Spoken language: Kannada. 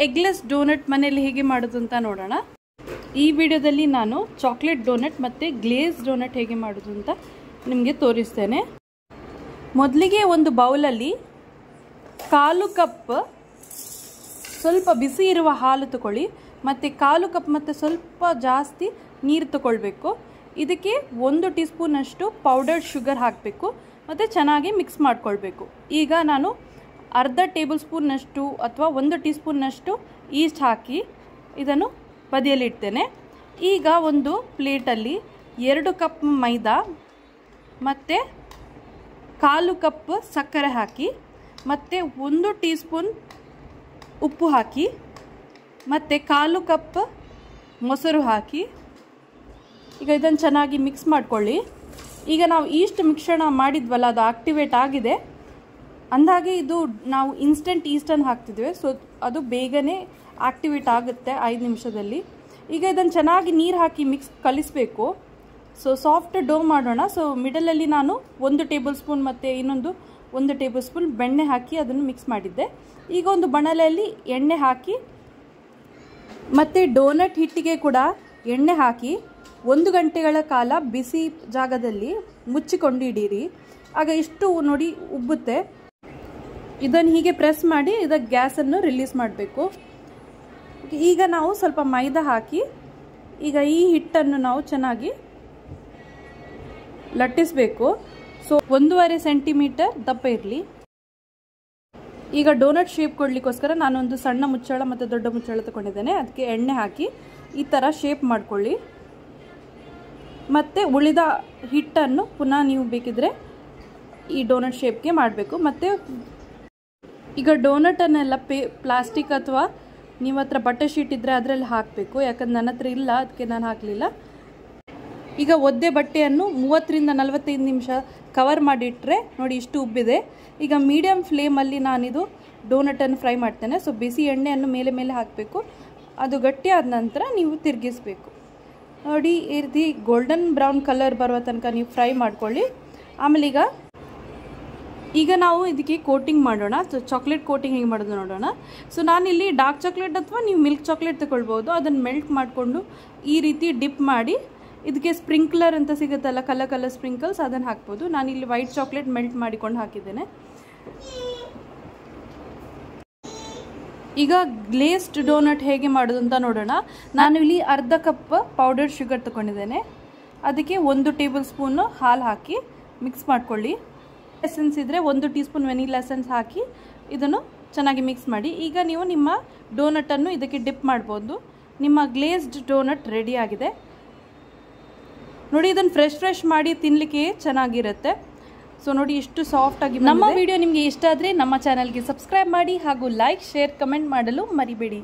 ಎಗ್ಲೆಸ್ ಡೋನಟ್ ಮನೆಯಲ್ಲಿ ಹೇಗೆ ಮಾಡೋದು ಅಂತ ನೋಡೋಣ. ಈ ವಿಡಿಯೋದಲ್ಲಿ ನಾನು ಚಾಕ್ಲೇಟ್ ಡೋನಟ್ ಮತ್ತು ಗ್ಲೇಸ್ ಡೋನಟ್ ಹೇಗೆ ಮಾಡೋದು ಅಂತ ನಿಮಗೆ ತೋರಿಸ್ತೇನೆ. ಮೊದಲಿಗೆ ಒಂದು ಬೌಲಲ್ಲಿ 1/4 ಕಪ್ ಸ್ವಲ್ಪ ಬಿಸಿ ಇರುವ ಹಾಲು ತಗೊಳ್ಳಿ, ಮತ್ತು 1/4 ಕಪ್ ಮತ್ತು ಸ್ವಲ್ಪ ಜಾಸ್ತಿ ನೀರು ತಗೊಳ್ಬೇಕು. ಇದಕ್ಕೆ 1 ಟೀ ಸ್ಪೂನಷ್ಟು ಪೌಡರ್ಡ್ ಶುಗರ್ ಹಾಕಬೇಕು ಮತ್ತು ಚೆನ್ನಾಗಿ ಮಿಕ್ಸ್ ಮಾಡ್ಕೊಳ್ಬೇಕು. ಈಗ ನಾನು ಅರ್ಧ ಟೇಬಲ್ ಸ್ಪೂನ್ನಷ್ಟು ಅಥವಾ 1 ಟೀ ಸ್ಪೂನ್ನಷ್ಟು ಈಸ್ಟ್ ಹಾಕಿ ಇದನ್ನು ಬದಿಯಲ್ಲಿಡ್ತೇನೆ. ಈಗ ಒಂದು ಪ್ಲೇಟಲ್ಲಿ 2 ಕಪ್ ಮೈದಾ ಮತ್ತು 1/4 ಕಪ್ ಸಕ್ಕರೆ ಹಾಕಿ ಮತ್ತು 1 ಟೀ ಸ್ಪೂನ್ ಉಪ್ಪು ಹಾಕಿ ಮತ್ತು 1/4 ಕಪ್ ಮೊಸರು ಹಾಕಿ ಈಗ ಇದನ್ನು ಚೆನ್ನಾಗಿ ಮಿಕ್ಸ್ ಮಾಡ್ಕೊಳ್ಳಿ. ಈಗ ನಾವು ಈಸ್ಟ್ ಮಿಶ್ರಣ ಮಾಡಿದ್ವಲ್ಲ, ಅದು ಆಕ್ಟಿವೇಟ್ ಆಗಿದೆ. ಅಂದಾಗೆ ಇದು ನಾವು ಇನ್ಸ್ಟೆಂಟ್ ಈಸ್ಟನ್ನು ಹಾಕ್ತಿದ್ವಿ, ಸೊ ಅದು ಬೇಗನೆ ಆಕ್ಟಿವೇಟ್ ಆಗುತ್ತೆ 5 ನಿಮಿಷದಲ್ಲಿ. ಈಗ ಇದನ್ನು ಚೆನ್ನಾಗಿ ನೀರು ಹಾಕಿ ಕಲಿಸಬೇಕು. ಸೊ ಸಾಫ್ಟ್ ಡೋ ಮಾಡೋಣ. ಸೊ ಮಿಡಲಲ್ಲಿ ನಾನು 1 ಟೇಬಲ್ ಸ್ಪೂನ್ ಮತ್ತು ಇನ್ನೊಂದು 1 ಟೇಬಲ್ ಸ್ಪೂನ್ ಬೆಣ್ಣೆ ಹಾಕಿ ಅದನ್ನು ಮಿಕ್ಸ್ ಮಾಡಿದ್ದೆ. ಈಗ ಒಂದು ಬಣಲೆಯಲ್ಲಿ ಎಣ್ಣೆ ಹಾಕಿ ಮತ್ತು ಡೋನಟ್ ಹಿಟ್ಟಿಗೆ ಕೂಡ ಎಣ್ಣೆ ಹಾಕಿ 1 ಗಂಟೆಗಳ ಕಾಲ ಬಿಸಿ ಜಾಗದಲ್ಲಿ ಮುಚ್ಚಿಕೊಂಡು ಇಡೀರಿ. ಆಗ ಇಷ್ಟು ನೋಡಿ ಉಬ್ಬುತ್ತೆ. ಇದನ್ನು ಹೀಗೆ ಪ್ರೆಸ್ ಮಾಡಿ ಇದಕ್ಕೆ ಗ್ಯಾಸನ್ನು ರಿಲೀಸ್ ಮಾಡಬೇಕು. ಈಗ ನಾವು ಸ್ವಲ್ಪ ಮೈದಾ ಹಾಕಿ ಈಗ ಈ ಹಿಟ್ಟನ್ನು ನಾವು ಚೆನ್ನಾಗಿ ಲಟ್ಟಿಸಬೇಕು. ಸೊ 1.5 ಸೆಂಟಿಮೀಟರ್ ದಪ್ಪ ಇರಲಿ. ಈಗ ಡೋನಟ್ ಶೇಪ್ ಕೊಡಲಿಕ್ಕೋಸ್ಕರ ನಾನೊಂದು ಸಣ್ಣ ಮುಚ್ಚಳ ಮತ್ತು ದೊಡ್ಡ ಮುಚ್ಚಳ ತಗೊಂಡಿದ್ದೇನೆ. ಅದಕ್ಕೆ ಎಣ್ಣೆ ಹಾಕಿ ಈ ಥರ ಶೇಪ್ ಮಾಡ್ಕೊಳ್ಳಿ. ಮತ್ತು ಉಳಿದ ಹಿಟ್ಟನ್ನು ಪುನಃ ನೀವು ಬೇಕಿದ್ರೆ ಈ ಡೋನಟ್ ಶೇಪ್ಗೆ ಮಾಡಬೇಕು. ಮತ್ತು ಈಗ ಡೋನಟನ್ನೆಲ್ಲ ಪ್ಲಾಸ್ಟಿಕ್ ಅಥವಾ ನಿಮ್ಮ ಹತ್ರ ಬಟ್ಟೆ ಶೀಟ್ ಇದ್ದರೆ ಅದರಲ್ಲಿ ಹಾಕಬೇಕು. ಯಾಕಂದ್ರೆ ನನ್ನ ಹತ್ರ ಇಲ್ಲ, ಅದಕ್ಕೆ ನಾನು ಹಾಕಲಿಲ್ಲ. ಈಗ ಒದ್ದೆ ಬಟ್ಟೆಯನ್ನು 30ರಿಂದ 45 ನಿಮಿಷ ಕವರ್ ಮಾಡಿಟ್ರೆ ನೋಡಿ ಇಷ್ಟು ಉಬ್ಬಿದೆ. ಈಗ ಮೀಡಿಯಮ್ ಫ್ಲೇಮಲ್ಲಿ ನಾನಿದು ಡೋನಟನ್ನು ಫ್ರೈ ಮಾಡ್ತೇನೆ. ಸೊ ಬಿಸಿ ಎಣ್ಣೆಯನ್ನು ಮೇಲೆ ಮೇಲೆ ಹಾಕಬೇಕು. ಅದು ಗಟ್ಟಿಯಾದ ನಂತರ ನೀವು ತಿರುಗಿಸ್ಬೇಕು. ನೋಡಿ ಈ ರೀತಿ ಗೋಲ್ಡನ್ ಬ್ರೌನ್ ಕಲರ್ ಬರುವ ತನಕ ನೀವು ಫ್ರೈ ಮಾಡ್ಕೊಳ್ಳಿ. ಆಮೇಲೆ ಈಗ ನಾವು ಇದಕ್ಕೆ ಕೋಟಿಂಗ್ ಮಾಡೋಣ. ಸೊ ಚಾಕ್ಲೇಟ್ ಕೋಟಿಂಗ್ ಹೇಗೆ ಮಾಡೋದು ನೋಡೋಣ. ಸೊ ನಾನಿಲ್ಲಿ ಡಾರ್ಕ್ ಚಾಕ್ಲೇಟ್ ಅಥವಾ ನೀವು ಮಿಲ್ಕ್ ಚಾಕ್ಲೇಟ್ ತಗೊಳ್ಬೋದು. ಅದನ್ನು ಮೆಲ್ಟ್ ಮಾಡಿಕೊಂಡು ಈ ರೀತಿ ಡಿಪ್ ಮಾಡಿ ಇದಕ್ಕೆ ಸ್ಪ್ರಿಂಕ್ಲರ್ ಅಂತ ಸಿಗುತ್ತಲ್ಲ, ಕಲರ್ ಸ್ಪ್ರಿಂಕಲ್ಸ್, ಅದನ್ನು ಹಾಕ್ಬೋದು. ನಾನಿಲ್ಲಿ ವೈಟ್ ಚಾಕ್ಲೇಟ್ ಮೆಲ್ಟ್ ಮಾಡಿಕೊಂಡು ಹಾಕಿದ್ದೇನೆ. ಈಗ ಗ್ಲೇಸ್ಡ್ ಡೋನಟ್ ಹೇಗೆ ಮಾಡೋದು ಅಂತ ನೋಡೋಣ. ನಾನು ಇಲ್ಲಿ ಅರ್ಧ ಕಪ್ ಪೌಡರ್ ಶುಗರ್ ತಗೊಂಡಿದ್ದೇನೆ. ಅದಕ್ಕೆ 1 ಟೇಬಲ್ ಸ್ಪೂನು ಹಾಲು ಹಾಕಿ ಮಿಕ್ಸ್ ಮಾಡ್ಕೊಳ್ಳಿ. ಎಸೆನ್ಸ್ ಇದ್ದರೆ 1 ಟೀ ಸ್ಪೂನ್ ವೆನಿಲಾ ಎಸೆನ್ಸ್ ಹಾಕಿ ಇದನ್ನು ಚೆನ್ನಾಗಿ ಮಿಕ್ಸ್ ಮಾಡಿ. ಈಗ ನೀವು ನಿಮ್ಮ ಡೋನಟನ್ನು ಇದಕ್ಕೆ ಡಿಪ್ ಮಾಡ್ಬೋದು. ನಿಮ್ಮ ಗ್ಲೇಸ್ಡ್ ಡೋನಟ್ ರೆಡಿ ಆಗಿದೆ. ನೋಡಿ ಇದನ್ನು ಫ್ರೆಶ್ ಮಾಡಿ ತಿನ್ನಲಿಕ್ಕೆ ಚೆನ್ನಾಗಿರುತ್ತೆ. ಸೊ ನೋಡಿ ಎಷ್ಟು ಸಾಫ್ಟಾಗಿ. ನಮ್ಮ ವಿಡಿಯೋ ನಿಮಗೆ ಇಷ್ಟ ಆದರೆ ನಮ್ಮ ಚಾನಲ್ಗೆ ಸಬ್ಸ್ಕ್ರೈಬ್ ಮಾಡಿ ಹಾಗೂ ಲೈಕ್, ಶೇರ್, ಕಮೆಂಟ್ ಮಾಡಲು ಮರಿಬೇಡಿ.